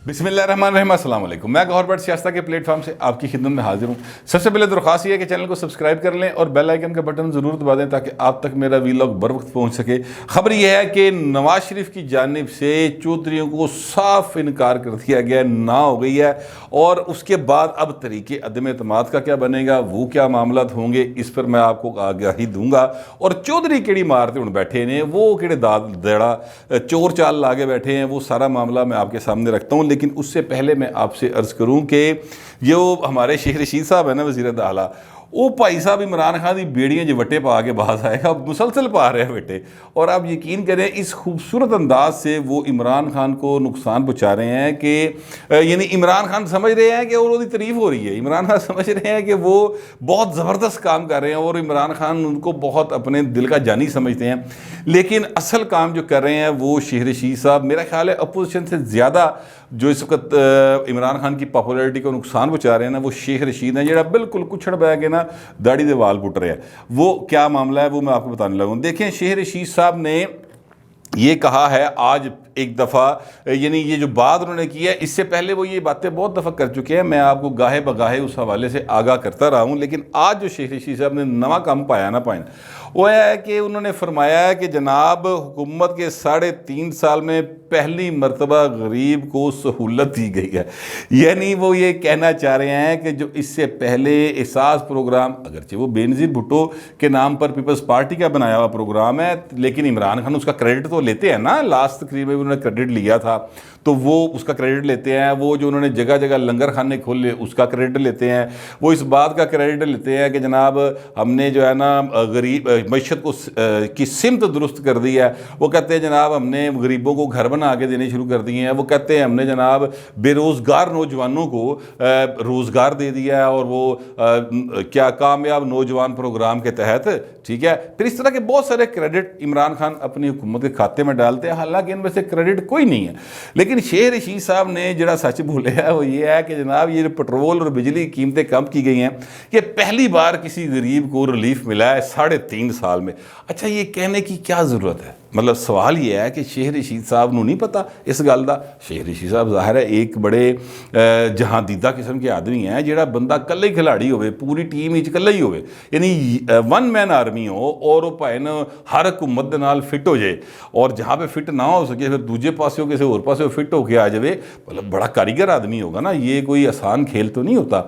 बिस्मिल्लाहिर्रहमानिर्रहीम, अस्सलाम वालेकुम। मैं गौहर बट सियासत के प्लेटफॉर्म से आपकी खिदमत में हाजिर हूँ। सबसे पहले दरख्वास्त ये है कि चैनल को सब्सक्राइब कर लें और बेल आइकन का बटन ज़रूर दबा दें ताकि आप तक मेरा वीलॉग बर वक्त पहुँच सके। खबर यह है कि नवाज शरीफ की जानिब से चौधरियों को साफ इनकार कर दिया गया, ना हो गई है। और उसके बाद अब तरीके अदम एतमाद का क्या बनेगा, वो क्या मामला होंगे, इस पर मैं आपको आगाही दूंगा। और चौधरी केड़ी मारते हूँ बैठे ने, वो केड़े दाद देड़ा चोर चाल लागे बैठे हैं, वो सारा मामला मैं आपके सामने रखता हूँ। लेकिन उससे पहले मैं आपसे अर्ज़ करूँ कि जो हमारे शेख रशीद साहब है ना, वज़ीर दाखिला, वो भाई साहब इमरान खान की बेड़ियाँ जो वटे पा के बाहर आएगा, मुसलसल पा रहे हैं बेटे। और आप यकीन करें इस खूबसूरत अंदाज से वो इमरान खान को नुकसान पहुँचा रहे हैं कि यानी इमरान खान समझ रहे हैं कि और उसकी तारीफ हो रही है, इमरान खान समझ रहे हैं कि वो बहुत ज़बरदस्त काम कर रहे हैं और इमरान खान उनको बहुत अपने दिल का जानी समझते हैं। लेकिन असल काम जो कर रहे हैं वो शेख रशीद साहब, मेरा ख्याल है अपोजिशन से ज़्यादा जो इस वक्त इमरान खान की पॉपुलैरिटी को नुकसान पहुँचा रहे हैं ना, वो शेख रशीद हैं, जरा बिल्कुल कुछड़ बह के ना दाढ़ी दे वाल पुट रहे हैं। वो क्या मामला है वो मैं आपको बताने लगा हूँ। देखें, शेख रशीद साहब ने ये कहा है आज एक दफ़ा, यानी ये जो बात उन्होंने की है, इससे पहले वो ये बातें बहुत दफ़ा कर चुके हैं, मैं आपको गाहे बगाहे उस हवाले से आगाह करता रहा हूँ। लेकिन आज जो शेख रशीद साहब ने नवा काम पाया ना पाइन, वो है कि उन्होंने फरमाया है कि जनाब हुकूमत के 3.5 साल में पहली मरतबा गरीब को सहूलत दी गई है। यानी वो ये कहना चाह रहे हैं कि जो इससे पहले एहसास प्रोग्राम, अगरचे वो बेनज़ीर भुट्टो के नाम पर पीपल्स पार्टी का बनाया हुआ प्रोग्राम है, लेकिन इमरान खान उसका क्रेडिट तो लेते हैं ना, लास्ट तकरीर में उन्होंने क्रेडिट लिया था तो वो उसका क्रेडिट लेते हैं। वो जो उन्होंने जगह जगह लंगर खाने खोले उसका क्रेडिट लेते हैं। वो इस बात का क्रेडिट लेते हैं कि जनाब हमने जो है ना गरीब मईशत को की सिमत दुरुस्त कर दी है। वो कहते हैं जनाब हमने गरीबों को घर बना के देने शुरू कर दिए हैं। वो कहते हैं हमने जनाब बेरोज़गार नौजवानों को रोज़गार दे दिया है, और वो क्या कामयाब नौजवान प्रोग्राम के तहत, ठीक है। फिर इस तरह के बहुत सारे क्रेडिट इमरान खान अपनी हुकूमत के खाते में डालते हैं, हालांकि इनमें से क्रेडिट कोई नहीं है। लेकिन शेख रशीद साहब ने जरा सच बोले है वो ये है कि जनाब ये पेट्रोल और बिजली की कीमतें कम की गई हैं, ये पहली बार किसी गरीब को रिलीफ मिला है 3.5 साल में। अच्छा, ये कहने की क्या ज़रूरत है? मतलब सवाल ये है कि शेख रशीद साहब नूं नहीं पता इस गल का। शेख रशीद साहब ज़ाहिर है एक बड़े जहांदीदा किस्म के आदमी हैं, जिहड़ा बंदा कल्ले ही खिलाड़ी होवे, पूरी टीम ही कल्ला ही होवे, यानी वन मैन आर्मी हो, और वो भावें हर हुकूमत दे नाल फिट हो जाए, और जहाँ पे फिट ना हो सके फिर दूजे पासे किसी होर पासे फिट होके आ जाए। मतलब बड़ा कारीगर आदमी होगा ना, ये कोई आसान खेल तो नहीं होता।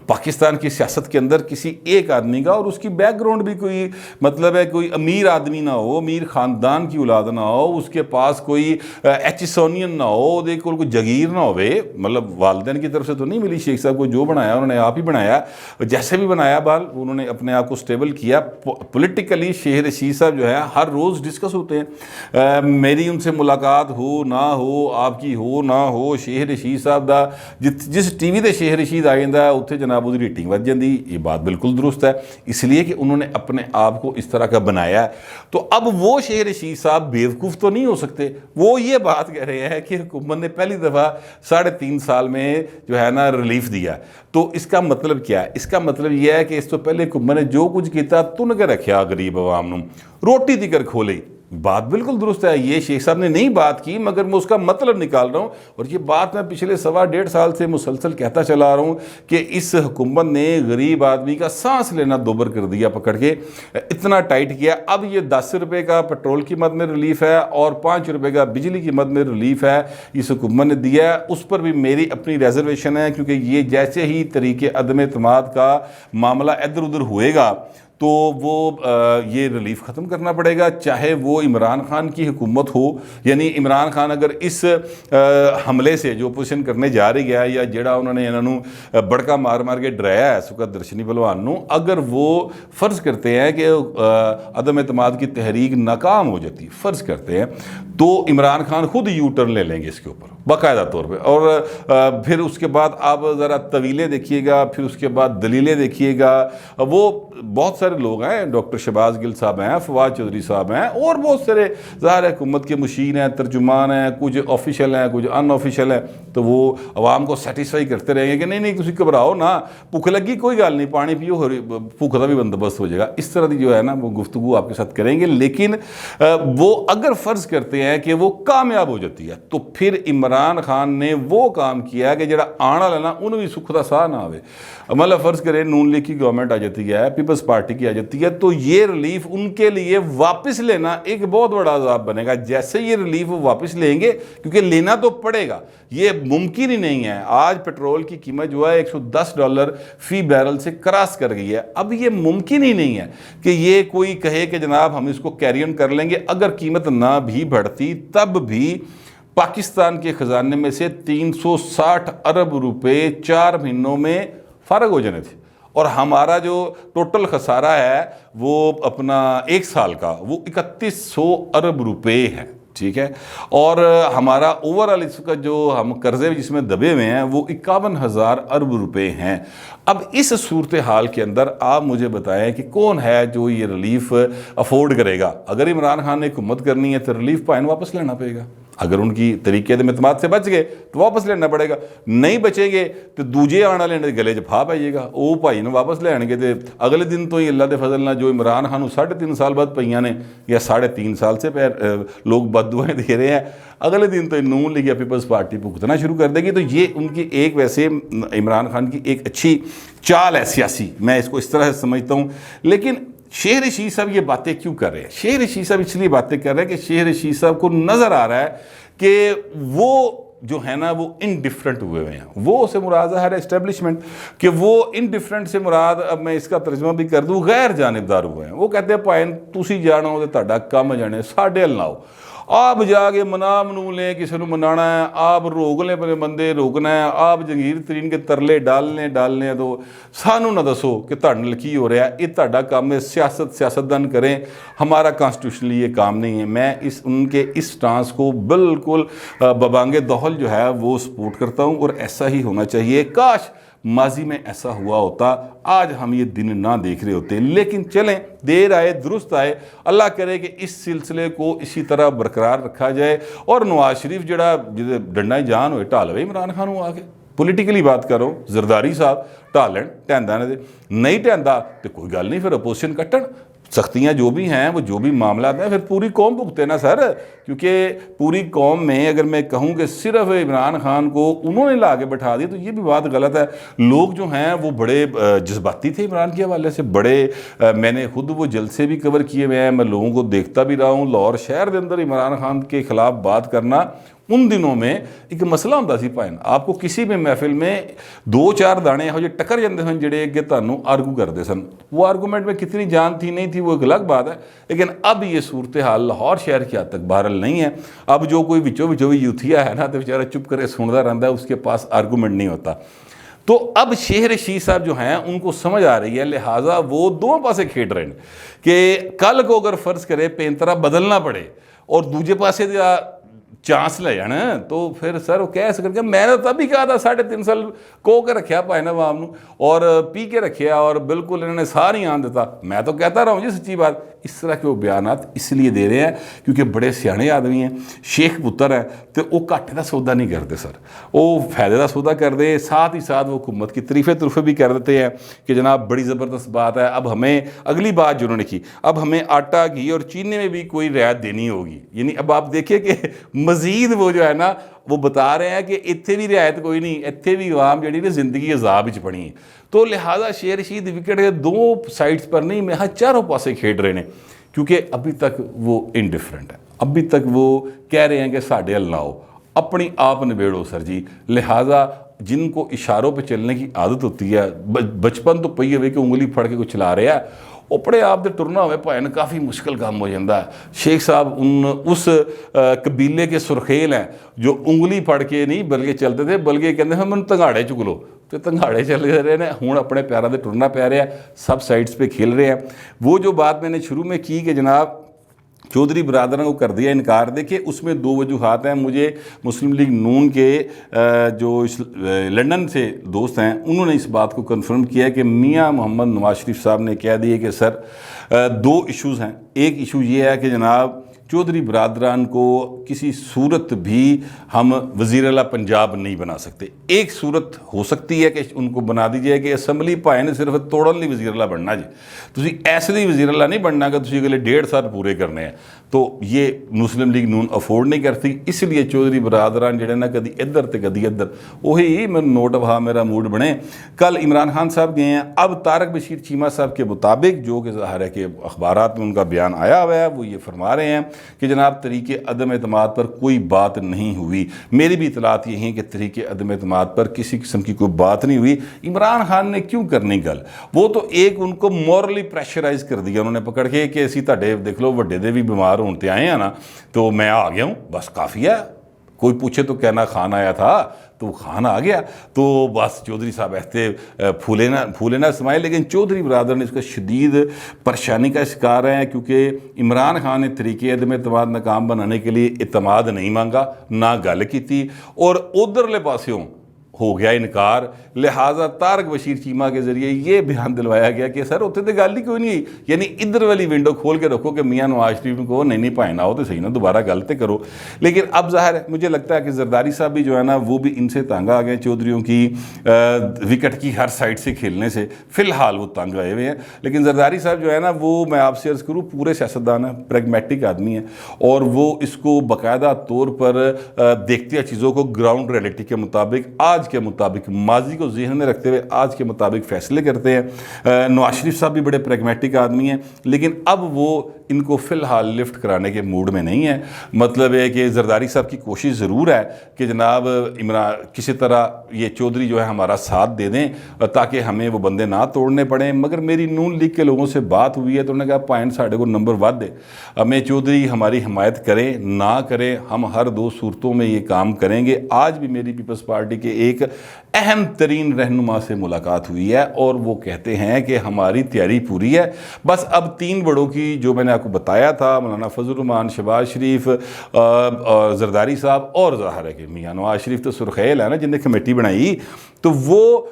पाकिस्तान की सियासत के अंदर किसी एक आदमी का, और उसकी बैकग्राउंड भी कोई मतलब है कोई अमीर आदमी ना हो, अमीर ख़ानदान की औलाद ना हो, उसके पास कोई एचिसोनियन ना हो, देखो कोई जगीर ना होवे, मतलब वालिदैन की तरफ से तो नहीं मिली। शेख साहब को जो बनाया उन्होंने आप ही बनाया, जैसे भी बनाया बाल उन्होंने अपने आप को स्टेबल किया। पॉलिटिकली शेख रशीद साहब जो है हर रोज़ डिस्कस होते हैं, मेरी उनसे मुलाकात हो ना हो, आपकी हो ना हो, शेख रशीद साहब का जिस टीवी से शेख रशीद आ जाता है उत्थे जनाब उसकी रेटिंग बढ़ जाती। ये बात बिल्कुल दुरुस्त है, इसलिए कि उन्होंने अपने आप को इस तरह का बनाया है। तो अब वो शेख रशीद साहब बेवकूफ़ तो नहीं हो सकते। वो ये बात कह रहे हैं कि हुकूमत ने पहली दफ़ा 3.5 साल में जो है ना रिलीफ दिया। तो इसका मतलब क्या है? इसका मतलब यह है कि इस तो पहले हुकूमत ने जो कुछ किया तुन के रखा गरीब अवाम नूं, रोटी तिकर खोली। बात बिल्कुल दुरुस्त है, ये शेख साहब ने नहीं बात की, मगर मैं उसका मतलब निकाल रहा हूँ। और ये बात मैं पिछले 1.5 साल से मुसलसल कहता चला रहा हूँ कि इस हुकूमत ने गरीब आदमी का सांस लेना दोबर कर दिया, पकड़ के इतना टाइट किया। अब ये 10 रुपये का पेट्रोल की मद में रिलीफ है और 5 रुपये का बिजली की मद में रिलीफ है, इस हुकूमत ने दिया है। उस पर भी मेरी अपनी रिजर्वेशन है, क्योंकि ये जैसे ही तरीके अदम एतमाद का मामला इधर उधर होएगा तो वो ये रिलीफ ख़त्म करना पड़ेगा, चाहे वो इमरान खान की हुकूमत हो। यानी इमरान खान अगर इस हमले से जो अपोजिशन करने जा रही है, या जड़ा उन्होंने इन्होंने बड़का मार मार के डराया है सुखत दर्शनी बलवान नूं, अगर वो फ़र्ज़ करते हैं कि अदम एतमाद की तहरीक नाकाम हो जाती, फ़र्ज़ करते हैं, तो इमरान खान खुद यू टर्न ले लेंगे इसके ऊपर बाकायदा तौर पे। और फिर उसके बाद आप ज़रा तवीलें देखिएगा, फिर उसके बाद दलीलें देखिएगा। वो बहुत सारे लोग हैं, डॉक्टर शहबाज गिल साहब हैं, फवाद चौधरी साहब हैं, और बहुत सारे ज़ाहिर हुकूमत के मुशीर हैं, तर्जुमान हैं, कुछ ऑफिशियल हैं, कुछ अनऑफिशियल हैं। तो वो आवाम को सेटिस्फाई करते रहेंगे कि नहीं नहीं तुम घबराओ ना, भुख लगी कोई गल नहीं, पानी पियो, भुख का भी बंदोबस्त हो जाएगा। इस तरह की जो है ना वो गुफ्तगू आपके साथ करेंगे। लेकिन वो अगर फ़र्ज़ करते हैं कि वो कामयाब हो जाती है, तो फिर इमरान عمران خان نے وہ کام کیا کہ جڑا آنا لینا انہوں بھی سکھ دا ساہ نہ آوے. مطلب فرض کرے نون لیگ کی گورنمنٹ آ جاتی ہے, پیپلز پارٹی کی آ جاتی ہے, تو یہ ریلیف ان کے لیے واپس لینا ایک بہت بڑا عذاب بنے گا. جیسے یہ ریلیف واپس لیں گے, کیونکہ لینا تو پڑے گا, یہ ممکن ہی نہیں ہے. آج پیٹرول کی قیمت جو ہے $110 فی بیرل سے کراس کر گئی ہے. اب یہ ممکن ہی نہیں ہے کہ یہ کوئی کہے کہ جناب ہم اس کو کیری آن کر لیں گے. اگر قیمت نہ بھی بڑھتی تب بھی پاکستان کے خزانے میں سے 360 ارب روپے 4 مہینوں میں فارغ ہو جانے تھے, اور ہمارا جو ٹوٹل خسارہ ہے وہ اپنا 1 سال کا وہ 3100 ارب روپے ہے. ٹھیک ہے, اور ہمارا اوورآل اس کا جو ہم قرضے جس میں دبے ہوئے ہیں وہ 51,000 ارب روپے ہیں. اب اس صورتحال کے اندر آپ مجھے بتائیں کہ کون ہے جو یہ ریلیف افورڈ کرے گا. اگر عمران خان نے حکومت کرنی ہے تو ریلیف پائن واپس لینا پڑے گا. اگر ان کی طریقے دے اعتماد سے بچ گئے تو واپس لینا پڑے گا, نہیں بچیں گے تو دوجے آنا لینے گلے چ پھا پائیے گا, وہ بھائی نے واپس لے آنے گے. تو اگلے دن تو ہی اللہ دے فضل نہ جو عمران خان 3.5 سال بعد پئیاں نے, یا 3.5 سال سے لوگ بد دعائیں دے رہے ہیں, اگلے دن تو نون لیگ یا پیپلز پارٹی بھگتنا شروع کر دے گی. تو یہ ان کی ایک ویسے عمران خان کی ایک اچھی چال ہے سیاسی, میں اس کو اس طرح سے سمجھتا ہوں. لیکن شیخ رشید صاحب یہ باتیں کیوں کر رہے ہیں؟ شیخ رشید صاحب اس لیے باتیں کر رہے ہیں کہ شیخ رشید صاحب کو نظر آ رہا ہے کہ وہ جو ہے نا وہ انڈیفرنٹ ہوئے ہیں. وہ سے مراد ہے اسٹیبلشمنٹ, کہ وہ انڈیفرنٹ سے مراد, اب میں اس کا ترجمہ بھی کر دوں, غیر جانبدار ہوئے ہیں. وہ کہتے ہیں پائن تسی جانو تو تہاڈا کم جانے, ساڈے ال نہ آؤ. آپ جا کے منو لیں, کسی نے منانا ہے, آپ روک لیں پہلے بندے روکنا ہے, آپ جنگیر ترین کے ترلے ڈالنے تو سانو نہ دسو کہ تہاڈے نال کی ہو رہا ہے. یہ تہاڈا کام ہے, سیاستدان کریں, ہمارا کانسٹیٹیوشنلی یہ کام نہیں ہے. میں ان کے اس سٹانس کو بالکل ببانگ دہل جو ہے وہ سپورٹ کرتا ہوں, اور ایسا ہی ہونا چاہیے. کاش ماضی میں ایسا ہوا ہوتا, آج ہم یہ دن نہ دیکھ رہے ہوتے. لیکن چلیں, دیر آئے درست آئے, اللہ کرے کہ اس سلسلے کو اسی طرح برقرار رکھا جائے. اور نواز شریف جڑا ڈنڈا جان ہوئے ٹالوے عمران خان ہو آگے, پولیٹیکلی بات کرو, زرداری صاحب ٹالن ٹہندا نے نہیں ٹہندا تو کوئی گل نہیں, پھر اپوزیشن کٹن. سختیاں جو بھی ہیں وہ جو بھی معاملات ہیں پھر پوری قوم بھگتے نا سر, کیونکہ پوری قوم میں اگر میں کہوں کہ صرف عمران خان کو انہوں نے لا کے بٹھا دیا تو یہ بھی بات غلط ہے. لوگ جو ہیں وہ بڑے جذباتی تھے عمران کے حوالے سے, بڑے میں نے خود وہ جلسے بھی کور کیے ہوئے ہیں, میں لوگوں کو دیکھتا بھی رہا ہوں. لاہور شہر کے اندر عمران خان کے خلاف بات کرنا ان دنوں میں ایک مسئلہ ہوتا سی. پائن آپ کو کسی بھی محفل میں 2-4 دانے ہو جو ٹکر جاندے سن جڑے کہ تانوں آرگو کرتے سن. وہ آرگومنٹ میں کتنی جان تھی نہیں تھی وہ ایک الگ بات ہے, لیکن اب یہ صورتحال لاہور شہر کی حد تک بہرحال نہیں ہے. اب جو کوئی وچوں بھی یوتھیا ہے نا تو بیچارہ چپ کرے سنتا رہتا ہے, اس کے پاس آرگومنٹ نہیں ہوتا. تو اب شیخ رشید صاحب جو ہیں ان کو سمجھ آ رہی ہے, لہٰذا وہ دونوں پاسے کھیڈ رہے ہیں کہ کل کو اگر فرض کرے پینترا بدلنا پڑے اور دوجے پاسے چانس لے جانا تو پھر سر وہ کہہ سکتے کہ میں نے تبھی کہا تھا 3.5 سال کو کے رکھیا پائے عوام نو اور پی کے رکھیا اور بالکل انہوں نے ساری آن دیتا. میں تو کہتا رہا ہوں جی سچی بات, اس طرح کے وہ بیانات اس لیے دے رہے ہیں کیونکہ بڑے سیانے آدمی ہیں, شیخ پتر ہیں, تو وہ گھاٹے کا سودا نہیں کرتے سر, وہ فائدے کا سودا کر دے. ساتھ ہی ساتھ وہ حکومت کی تعریفے بھی کر دیتے ہیں کہ جناب بڑی زبردست بات ہے. اب ہمیں اگلی بات جو انہوں نے کی, اب ہمیں آٹا گھی اور چینے میں بھی کوئی رعایت دینی ہوگی. یعنی اب آپ دیکھیں کہ مزید وہ جو ہے نا وہ بتا رہے ہیں کہ اتنے بھی رعایت کوئی نہیں, اتنے بھی عوام جڑی نا زندگی عذاب وچ پڑی ہے. تو لہٰذا شیخ رشید وکٹ کے 2 سائڈس پر نہیں, میں چاروں پاسے کھیڈ رہے ہیں کیونکہ ابھی تک وہ انڈیفرنٹ ہے. ابھی تک وہ کہہ رہے ہیں کہ ساڈے ال نہ آؤ, اپنی آپ نبیڑو سر جی. لہٰذا جن کو اشاروں پہ چلنے کی عادت ہوتی ہے, بچپن تو پئی ہوئے کہ انگلی پھڑ کے کوئی چلا رہے ہیں, اپنے آپ دے ٹرنا ہوئے پائے کافی مشکل کام ہو جاتا ہے. شیخ صاحب اس قبیلے کے سرخیل ہیں جو انگلی پھڑ کے نہیں بلکہ چلتے تھے, بلکہ کہتے ہیں من تنگاڑے چک لو, تو تنگاڑے چل رہے ہیں. ہوں اپنے پیروں دے ٹرنا پی رہے ہیں, سب سائڈس پہ کھیل رہے ہیں. وہ جو بات میں نے شروع میں کی کہ جناب چودھری برادروں کو کر دیا انکار, دیکھیں اس میں 2 وجوہات ہیں. مجھے مسلم لیگ نون کے جو لنڈن سے دوست ہیں انہوں نے اس بات کو کنفرم کیا کہ میاں محمد نواز شریف صاحب نے کہہ دیا کہ سر 2 ایشوز ہیں. ایک ایشو یہ ہے کہ جناب चौधरी बरादरान को किसी सूरत भी हम वज़ीर आला पंजाब नहीं बना सकते। एक सूरत हो सकती है कि उनको बना दी जाए कि असैम्बली भाए ने सिर्फ तोड़न ਲਈ वज़ीर आला बनना जी, तुसी ऐसे ही वज़ीर आला नहीं बनना कि तुसी अगले 1.5 साल पूरे करने हैं। तो ये मुस्लिम लीग नून अफोर्ड नहीं करती, इसलिए चौधरी बरादरान ਜਿਹੜੇ ना कभी इधर तो कभी इधर, वही मैं नोट वहा मेरा मूड बने। कल इमरान खान साहब गए हैं, अब तारक बशीर चीमा साहब के मुताबिक जो कि ज़ाहिर है कि अखबारात में उनका बयान आया हुआ है, वो ये फरमा रहे हैं कि जनाब तरीके अदम एतमाद पर कोई बात नहीं हुई। मेरी भी इतलात यही है कि तरीके अदम एतमाद पर किसी किस्म की कोई बात नहीं हुई। इमरान खान ने क्यों करनी गल, वो तो एक उनको मॉरली प्रेशराइज कर दिया उन्होंने पकड़ के कि असी तुहाडे देख लो वड्डे दे भी बीमार होने ते आए हैं ना, तो मैं आ गया हूँ, बस काफ़ी है। कोई पूछे तो कहना खान आया था, तो खान आ गया, तो बस चौधरी साहब ऐसे फूले ना समाए। लेकिन चौधरी बरादर ने इसका शदीद परेशानी का शिकार हैं, क्योंकि इमरान खान ने तरीके अदम एतमाद नाकाम बनाने के लिए एतमाद नहीं मांगा, ना गल की, और उधरले पास्यों हो गया इनकार। लिहाजा तारक बशीर चीमा के ज़रिए ये बयान दिलवाया गया कि सर उत्थे तो गल ही कोई नहीं, यानी इधर वाली विंडो खोल के रखो कि मियाँ नवाज शरीफ को नहीं भाई ना हो तो सही ना, दोबारा गल तो करो। लेकिन अब ज़ाहिर है मुझे लगता है कि जरदारी साहब भी जो है ना वो भी इनसे तंग आ गए, चौधरीयों की विकेट की हर साइड से खेलने से फ़िलहाल वो तंग आए हुए हैं। लेकिन जरदारी साहब जो है ना वो मैं आपसे अर्ज़ करूँ पूरे सियासतदान है, प्रैग्मेटिक आदमी है, और वो इसको बाकायदा तौर पर देखते हैं चीज़ों को ग्राउंड रियलिटी के मुताबिक, आज के मुताबिक, माजी को ज़हन में रखते हुए आज के मुताबिक फ़ैसले करते हैं। नवाज शरीफ साहब भी बड़े प्रैग्मेटिक आदमी हैं, लेकिन अब वो इनको फ़िलहाल लिफ्ट कराने के मूड में नहीं है। मतलब है कि जरदारी साहब की कोशिश ज़रूर है कि जनाब इमरान किसी तरह ये चौधरी जो है हमारा साथ दे दें ताकि हमें वो बंदे ना तोड़ने पड़ें। मगर मेरी नून लीग के लोगों से बात हुई है तो उन्होंने कहा पॉइंट साढ़े को नंबर वध दे, हमें चौधरी हमारी हिमायत करें ना करें, हम हर 2 सूरतों में ये काम करेंगे। आज भी मेरी पीपल्स पार्टी के एक अहम तरीन रहनुमा से मुलाकात हुई है और वो कहते हैं कि हमारी तैयारी पूरी है, बस अब 3 बड़ों की जो मैंने आपको बताया था, मौलाना फजल रहमान, शहबाज शरीफ, जरदारी साहब, और ज़ाहिर है कि मियाँ नवाज शरीफ तो सुरखेल है ना जिनने कमेटी बनाई, तो वो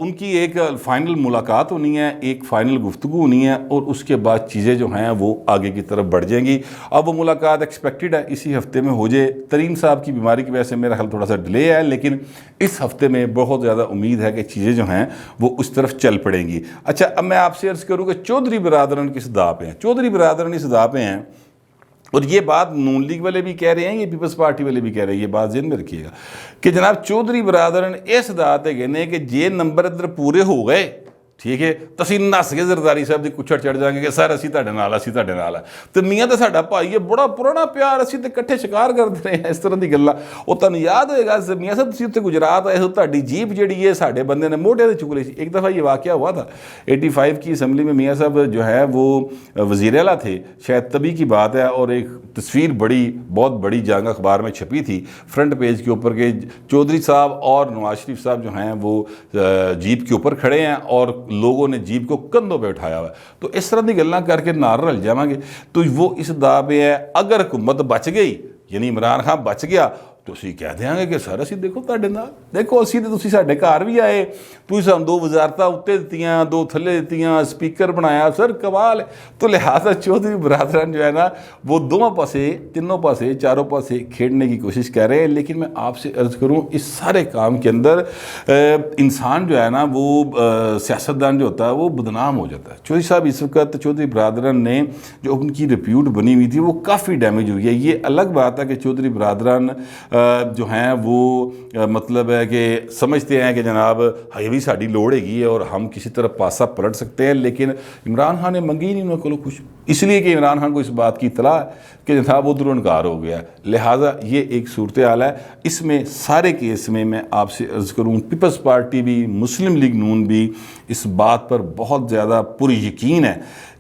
उनकी एक फ़ाइनल मुलाकात होनी है, एक फ़ाइनल गुफ्तगू होनी है, और उसके बाद चीज़ें जो हैं वो आगे की तरफ बढ़ जाएंगी। अब वो मुलाकात एक्सपेक्टेड है इसी हफ्ते में हो जाए। तरीन साहब की बीमारी की वजह से मेरा ख्याल थोड़ा सा डिले है, लेकिन इस हफ्ते में बहुत ज़्यादा उम्मीद है कि चीज़ें जो हैं वो उस तरफ चल पड़ेंगी। अच्छा, अब मैं आपसे अर्ज़ करूँ कि चौधरी बरादरन किस दाव पे हैं। चौधरी बरादरन इस दाव पे हैं, और ये बात नून लीग वाले भी कह रहे हैं, ये पीपल्स पार्टी वाले भी कह रहे हैं, ये बात ज़हन में रखिएगा कि जनाब चौधरी बरादरन इस दात है कहने कि जे नंबर इधर पूरे हो गए, ठीक है, तो असीं नस के जरदारी साहब की कुछड़ चढ़ जाएंगे कि सर असीं तुहाडे नाल, असीं तुहाडे नाल है, तो मियाँ तो साडा भाई है, बड़ा पुराना प्यार, असीं तो इकट्ठे शिकार करते रहे हैं, इस तरह की गल्लां। वो तुहानूं याद होएगा मियाँ साहब तुसीं उत्थे गुजरात आए हो, तुहाडी जीप जिहड़ी है साडे बंदे ने मोढे ते चुक ली सी। एक दफ़ा ये वाक़या हुआ था 85 की असम्बली में, मियाँ साहब जो है वो वज़ीर आला थे, शायद तभी की बात है, और एक तस्वीर बहुत बड़ी जंग अखबार में छपी थी फ्रंट पेज के ऊपर के चौधरी साहब और नवाज शरीफ साहब जो हैं वो जीप के ऊपर खड़े हैं और लोगों ने जीप को कंधों पे उठाया हुआ है। तो इस तरह की गल्लां करके नार रल जावांगे, तो वो इस दावे है अगर हुकूमत बच गई, यानी इमरान खान बच गया, तो असीं कह देंगे कि सर असीं देखो तुहाडे नाल, देखो असीं ते तुसीं साडे घर भी आए, तुसीं सानूं 2 वजारतां उत्ते दित्तियां, 2 थल्ले दित्तियां, स्पीकर बनाया, सर कमाल है। तो लिहाजा चौधरी बरादरान जो है ना वो दोनों पासे, तीनों पासे, चारों पासे खेड़ने की कोशिश कर रहे हैं। लेकिन मैं आपसे अर्ज़ करूँ इस सारे काम के अंदर इंसान जो है ना वो सियासतदान जो होता है वो बदनाम हो जाता है। चौधरी साहब इस वक्त चौधरी बरादरान ने जो उनकी रिप्यूट बनी हुई थी वो काफ़ी डैमेज हुई है। ये अलग बात है कि चौधरी बरादरान जो हैं वो मतलब है कि समझते हैं कि जनाब ये भी साड़ी लोड़ हैगी है और हम किसी तरह पासा पलट सकते हैं, लेकिन इमरान खान ने मंगी ही नहीं उन्होंने को कुछ, इसलिए कि इमरान खान को इस बात की इतला है कि जनाब उधर इनकार हो गया। लिहाजा ये एक सूरत हाल है। इसमें सारे केस में मैं आपसे अर्ज़ करूँ पीपल्स पार्टी भी, मुस्लिम लीग नून भी इस बात पर बहुत ज़्यादा पूरी यकीन है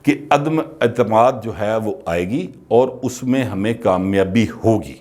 कि अदम एतमाद जो है वो आएगी और उसमें हमें कामयाबी होगी।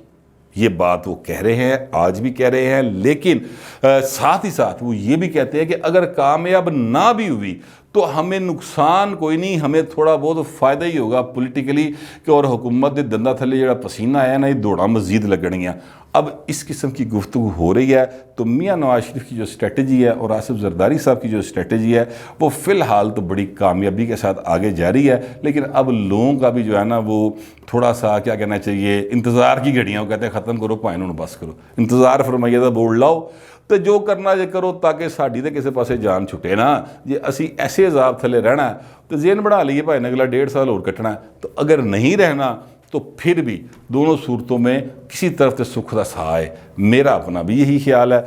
ये बात वो कह रहे हैं, आज भी कह रहे हैं, लेकिन साथ ही साथ वो ये भी कहते हैं कि अगर कामयाब ना भी हुई تو ہمیں نقصان کوئی نہیں، ہمیں تھوڑا بہت فائدہ ہی ہوگا پولیٹیکلی کہ اور حکومت دے دندہ تھلے جڑا پسینہ آیا نا یہ دوڑا مزید لگنیاں۔ اب اس قسم کی گفتگو ہو رہی ہے تو میاں نواز شریف کی جو اسٹریٹجی ہے اور آصف زرداری صاحب کی جو اسٹریٹجی ہے وہ فی الحال تو بڑی کامیابی کے ساتھ آگے جاری ہے، لیکن اب لوگوں کا بھی جو ہے نا وہ تھوڑا سا کیا کہنا چاہیے، انتظار کی گھڑیاں، وہ کہتے ہیں ختم کرو پائیں انہوں بس کرو، انتظار فرمائیے دا بورڈ لاؤ تو جو کرنا جے کرو تاکہ ساڈی تے کسے پاسے جان چھٹے نا۔ جے اسی ایسے عذاب تھلے رہنا ہے تو ذہن بنا لیے بھائی نے اگلا 1.5 سال اور کٹنا ہے، تو اگر نہیں رہنا تو پھر بھی دونوں صورتوں میں کسی طرف سے سکھ دا سا ہے۔ میرا اپنا بھی یہی خیال ہے،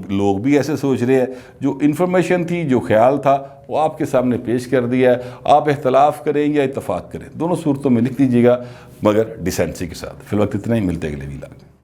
لوگ بھی ایسے سوچ رہے ہیں۔ جو انفارمیشن تھی، جو خیال تھا وہ آپ کے سامنے پیش کر دیا ہے، آپ اختلاف کریں یا اتفاق کریں، دونوں صورتوں میں لکھ دیجیے گا مگر ڈیسنسی کے ساتھ۔ فی الوقت اتنا ہی، ملتے اگلے ویلاگ میں۔